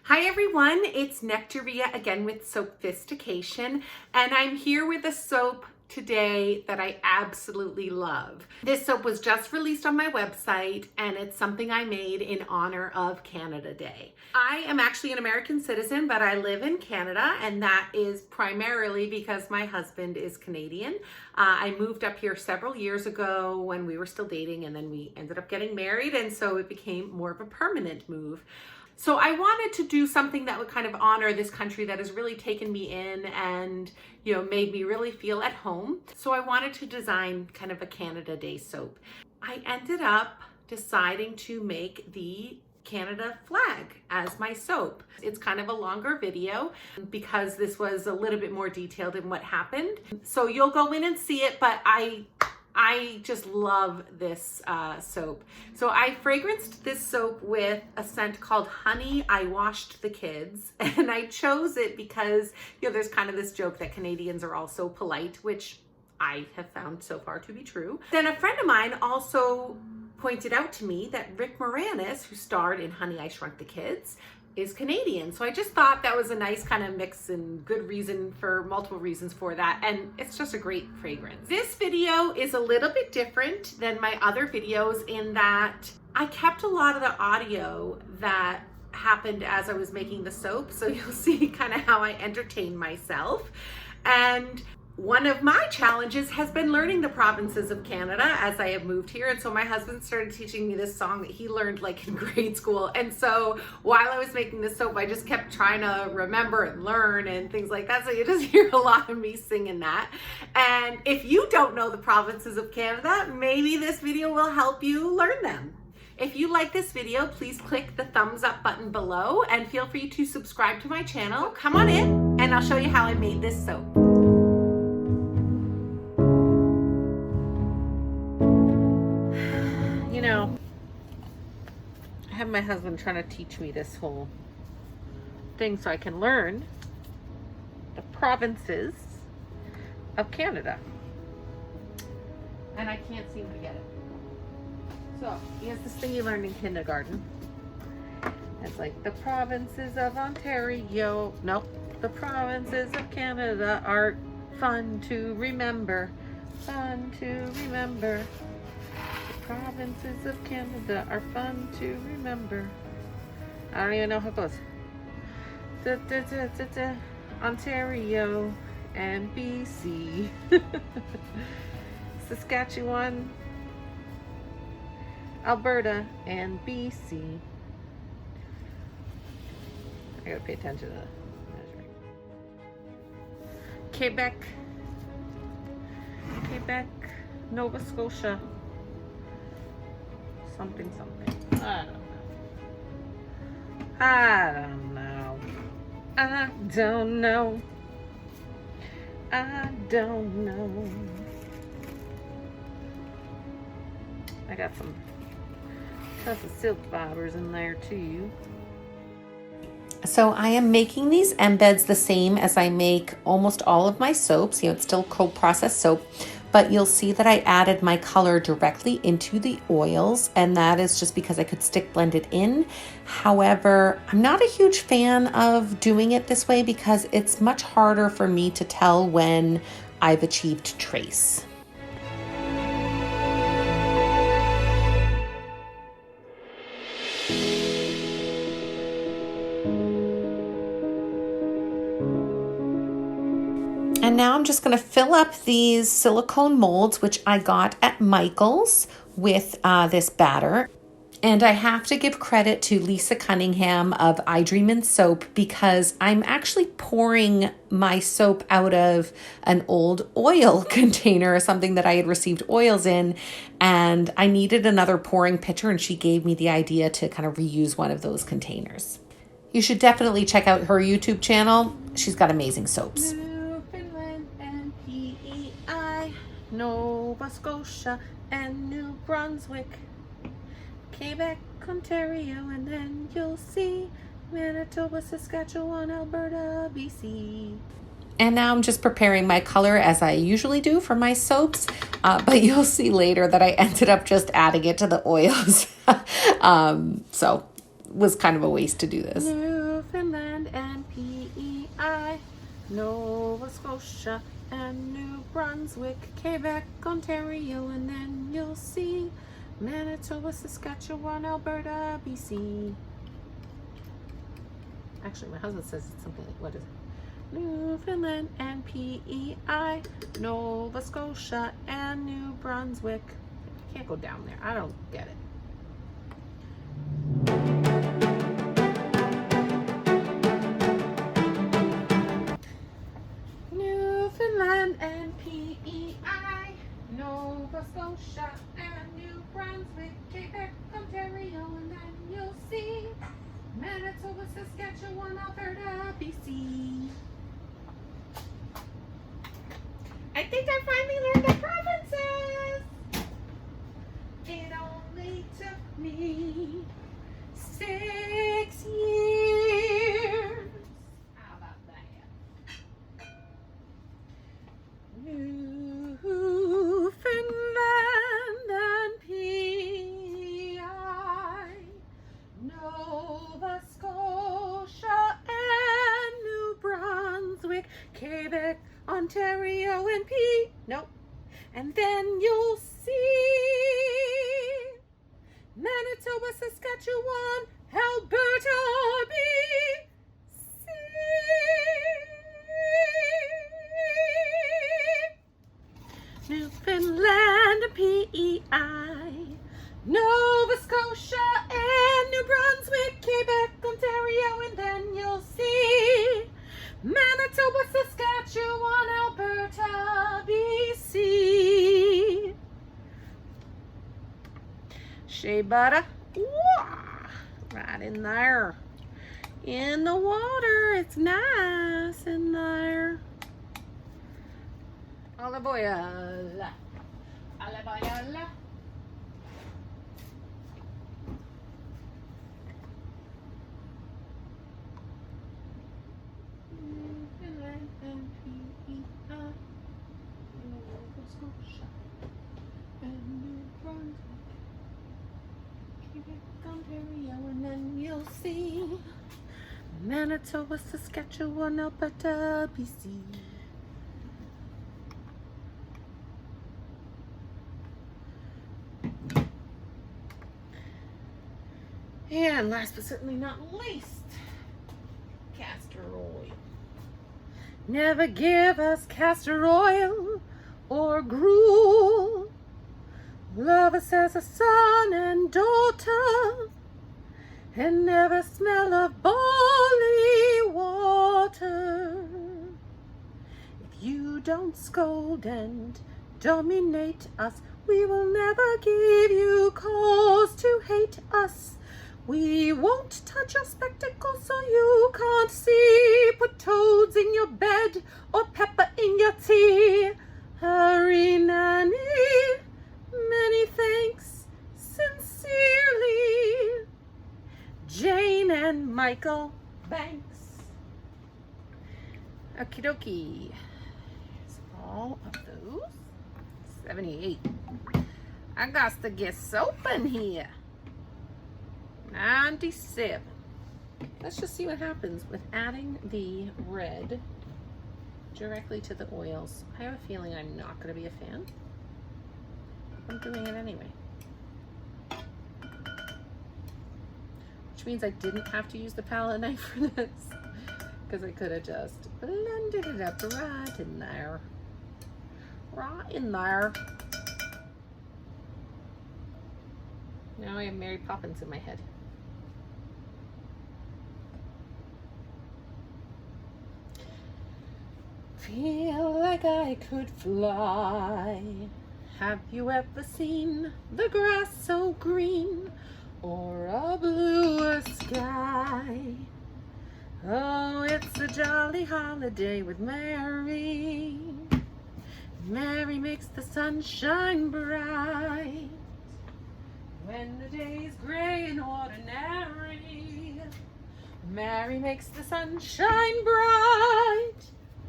Hi everyone, it's Nectaria again with Sophistication, and I'm here with a soap today that I absolutely love. This soap was just released on my website, and it's something I made in honor of Canada Day. I am actually an American citizen, but I live in Canada, and that is primarily because my husband is Canadian. I moved up here several years ago when we were still dating, and then we ended up getting married, and so it became more of a permanent move. So I wanted to do something that would kind of honor this country that has really taken me in and, made me really feel at home. So I wanted to design kind of a Canada Day soap. I ended up deciding to make the Canada flag as my soap. It's kind of a longer video because this was a little bit more detailed in what happened. So you'll go in and see it, but I just love this soap. So I fragranced this soap with a scent called Honey, I Washed the Kids. And I chose it because, there's kind of this joke that Canadians are all so polite, which I have found so far to be true. Then a friend of mine also pointed out to me that Rick Moranis, who starred in Honey, I Shrunk the Kids, is Canadian. So I just thought that was a nice kind of mix and good reason for multiple reasons for that. And it's just a great fragrance. This video is a little bit different than my other videos in that I kept a lot of the audio that happened as I was making the soap. So you'll see kind of how I entertain myself. And one of my challenges has been learning the provinces of Canada as I have moved here. And so my husband started teaching me this song that he learned like in grade school. And so while I was making this soap, I just kept trying to remember and learn and things like that. So you just hear a lot of me singing that. And if you don't know the provinces of Canada, maybe this video will help you learn them. If you like this video, please click the thumbs up button below and feel free to subscribe to my channel. Come on in and I'll show you how I made this soap. I have my husband trying to teach me this whole thing so I can learn the provinces of Canada. And I can't seem to get it. So he has this thing you learned in kindergarten. It's like the provinces of Ontario. Nope. The provinces of Canada are fun to remember. Fun to remember. Provinces of Canada are fun to remember. I don't even know how it goes. Ontario and BC. Saskatchewan, Alberta, and BC. I gotta pay attention to the measuring. Quebec, Nova Scotia. Something. I don't know. I got some tons of silk fibers in there too. So I am making these embeds the same as I make almost all of my soaps. It's still cold processed soap. But you'll see that I added my color directly into the oils, and that is just because I could stick blend it in. However, I'm not a huge fan of doing it this way because it's much harder for me to tell when I've achieved trace. And now I'm just going to fill up these silicone molds, which I got at Michael's with this batter. And I have to give credit to Lisa Cunningham of I Dream in Soap because I'm actually pouring my soap out of an old oil container, something that I had received oils in, and I needed another pouring pitcher, and she gave me the idea to kind of reuse one of those containers. You should definitely check out her YouTube channel. She's got amazing soaps. Nova Scotia and New Brunswick, Quebec, Ontario, and then you'll see Manitoba, Saskatchewan, Alberta, BC. And now I'm just preparing my color as I usually do for my soaps, but you'll see later that I ended up just adding it to the oils. So it was kind of a waste to do this. Nova Scotia and New Brunswick, Quebec, Ontario, and then you'll see Manitoba, Saskatchewan, Alberta, BC. Actually, my husband says it's something like, what is it? Newfoundland and PEI, Nova Scotia and New Brunswick. I can't go down there. I don't get it. Newfoundland and PEI, Nova Scotia and New Brunswick, Quebec, Ontario, and then you'll see Manitoba, Saskatchewan, Alberta, BC. I think I finally learned the provinces. It only took me 6 years. How about that? Newfoundland and PEI, Nova Scotia and New Brunswick, Quebec, Ontario, and nope. And then you'll see Manitoba, Saskatchewan, Alberta, BC. Newfoundland and PEI, Nova Scotia and New Brunswick, Quebec, Ontario, and then you'll see Manitoba, Saskatchewan, Alberta, BC. Shea butter, right in there. In the water, it's nice in there. Olive oil, olive oil. And then you'll see Manitoba, Saskatchewan, Alberta, BC. And last but certainly not least, castor oil. Never give us castor oil or gruel. Love us as a son and daughter, and never smell of barley water. If you don't scold and dominate us, we will never give you cause to hate us. We won't touch your spectacles so you can't see. Put toads in your bed or pepper in your tea. Hurry, Nanny, many thanks, sincerely, Jane and Michael Banks. Okie dokie. Here's all of those. 78. I got to get soap in here. 97. Let's just see what happens with adding the red directly to the oils. I have a feeling I'm not going to be a fan. I'm doing it anyway. Which means I didn't have to use the palette knife for this, because I could have just blended it up right in there. Right in there. Now I have Mary Poppins in my head. Feel like I could fly. Have you ever seen the grass so green, or a bluer sky? Oh, it's a jolly holiday with Mary. Mary makes the sun shine bright when the day is gray and ordinary. Mary makes the sun shine bright.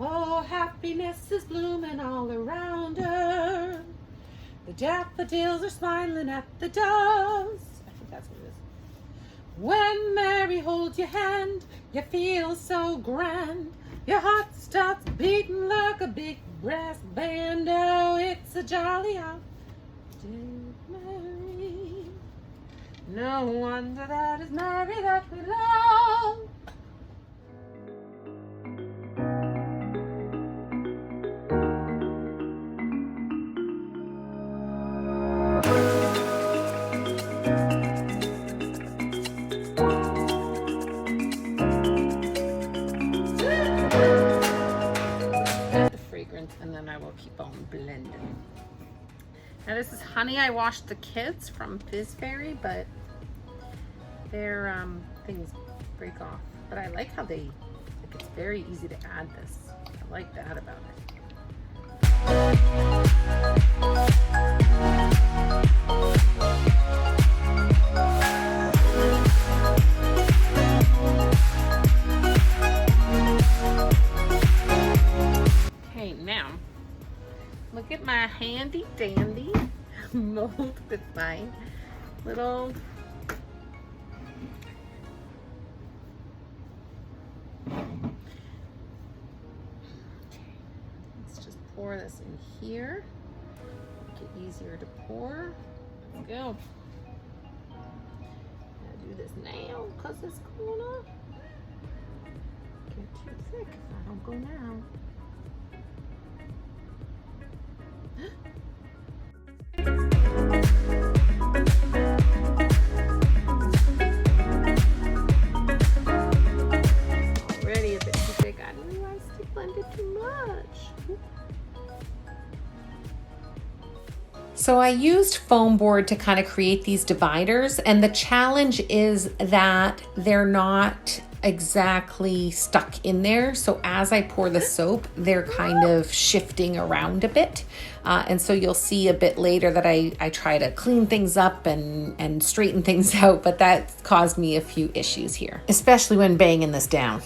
Oh, happiness is blooming all around her. The daffodils are smiling at the doves. I think that's what it is. When Mary holds your hand, you feel so grand. Your heart starts beating like a big brass band. Oh, it's a jolly Mary. No wonder that it's Mary that we love. And then I will keep on blending. Now this is honey I washed the kids from Fizz Fairy, but their things break off. But I like how it's very easy to add this. I like that about it. Look at my handy dandy mold with my little let's just pour this in here. Make it easier to pour. Let's go. I'll do this now because it's gonna get too thick if I don't go now. Already a bit too big. I didn't realize I blended too much. So I used foam board to kind of create these dividers, and the challenge is that they're not exactly stuck in there. So as I pour the soap, they're kind of shifting around a bit. And so you'll see a bit later that I try to clean things up and straighten things out, but that caused me a few issues here, especially when banging this down.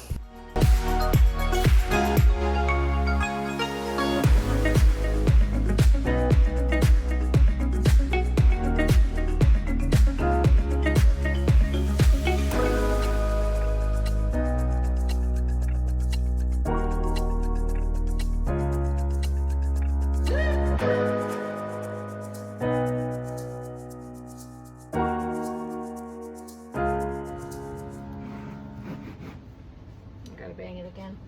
Bang it again.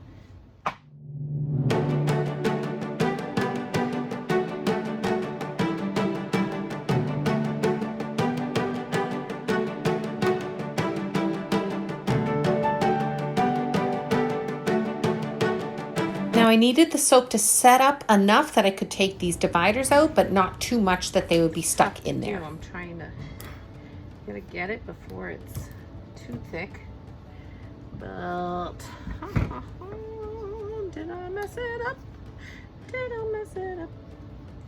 Now I needed the soap to set up enough that I could take these dividers out, but not too much that they would be stuck in there. I'm trying to get it before it's too thick. But did I mess it up? Did I mess it up?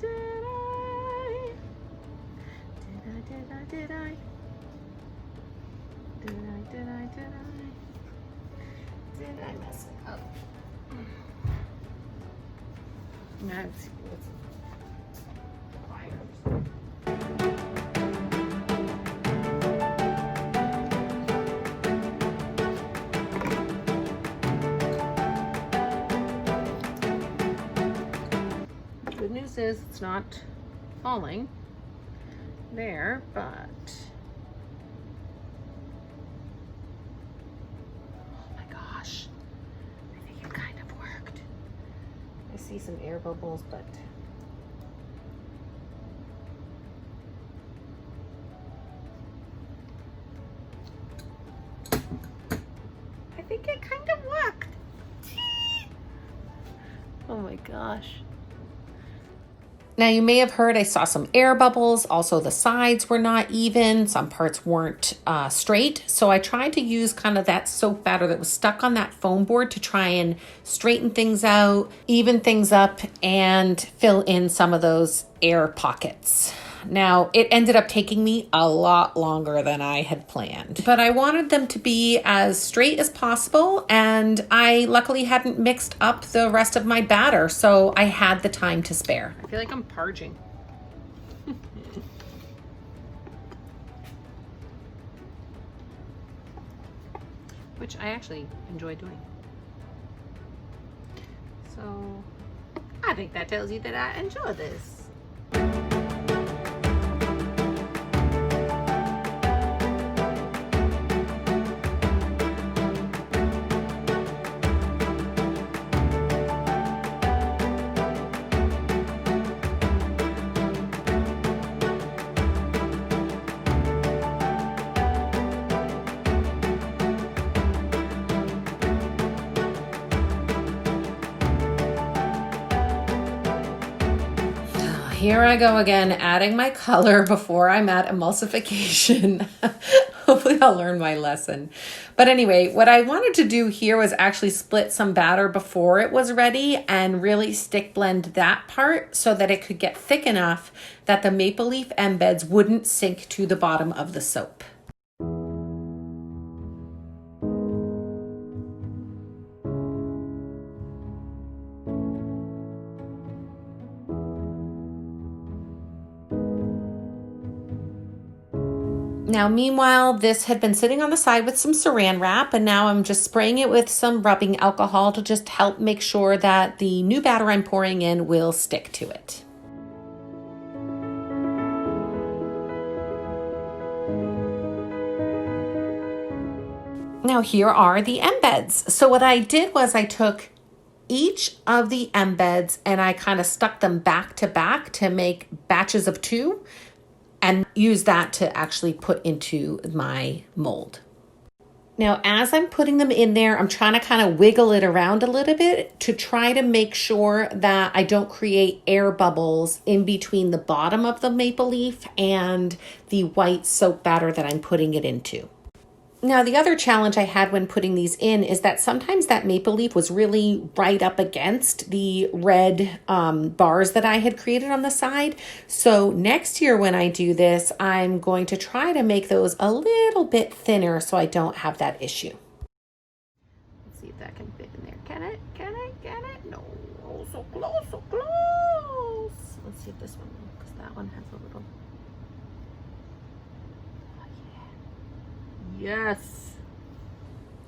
Did I? Did I? Did I? Did I? Did I? Did I? Did I mess it up? Now let's see what's good news is it's not falling there, but oh my gosh, I think it kind of worked. I see some air bubbles, but I think it kind of worked. Oh my gosh. Now you may have heard I saw some air bubbles. Also the sides were not even. Some parts weren't straight. So I tried to use kind of that soap batter that was stuck on that foam board to try and straighten things out, even things up, and fill in some of those air pockets. Now, it ended up taking me a lot longer than I had planned, but I wanted them to be as straight as possible, and I luckily hadn't mixed up the rest of my batter, so I had the time to spare. I feel like I'm parging. Which I actually enjoy doing. So I think that tells you that I enjoy this. Here I go again, adding my color before I'm at emulsification. Hopefully I'll learn my lesson. But anyway, what I wanted to do here was actually split some batter before it was ready and really stick blend that part so that it could get thick enough that the maple leaf embeds wouldn't sink to the bottom of the soap. Now, meanwhile, this had been sitting on the side with some saran wrap, and now I'm just spraying it with some rubbing alcohol to just help make sure that the new batter I'm pouring in will stick to it. Now, here are the embeds. So what I did was I took each of the embeds and I kind of stuck them back to make batches of 2. And use that to actually put into my mold. Now, as I'm putting them in there, I'm trying to kind of wiggle it around a little bit to try to make sure that I don't create air bubbles in between the bottom of the maple leaf and the white soap batter that I'm putting it into. Now, the other challenge I had when putting these in is that sometimes that maple leaf was really right up against the red bars that I had created on the side. So next year when I do this, I'm going to try to make those a little bit thinner so I don't have that issue. Let's see if that can fit in there. Can it? Can it? Can it? No. Oh, so close, so close. Let's see if this one will, because that one has a little... Yes.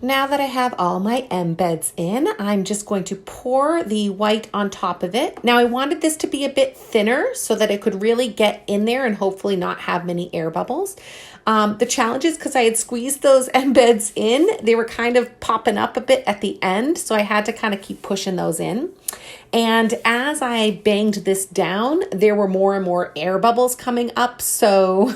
Now that I have all my embeds in, I'm just going to pour the white on top of it. Now I wanted this to be a bit thinner so that it could really get in there and hopefully not have many air bubbles. The challenge is because I had squeezed those embeds in, they were kind of popping up a bit at the end. So I had to kind of keep pushing those in. And as I banged this down, there were more and more air bubbles coming up. So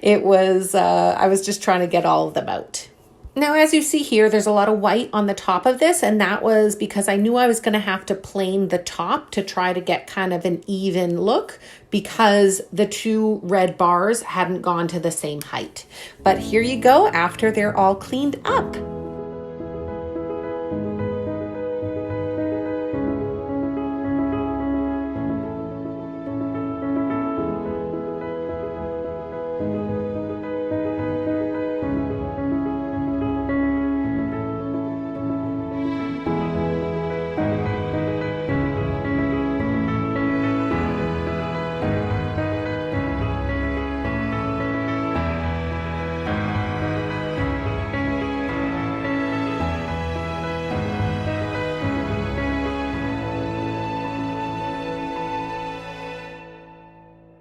it was, I was just trying to get all of them out. Now, as you see here, there's a lot of white on the top of this, and that was because I knew I was going to have to plane the top to try to get kind of an even look because the 2 red bars hadn't gone to the same height. But here you go after they're all cleaned up.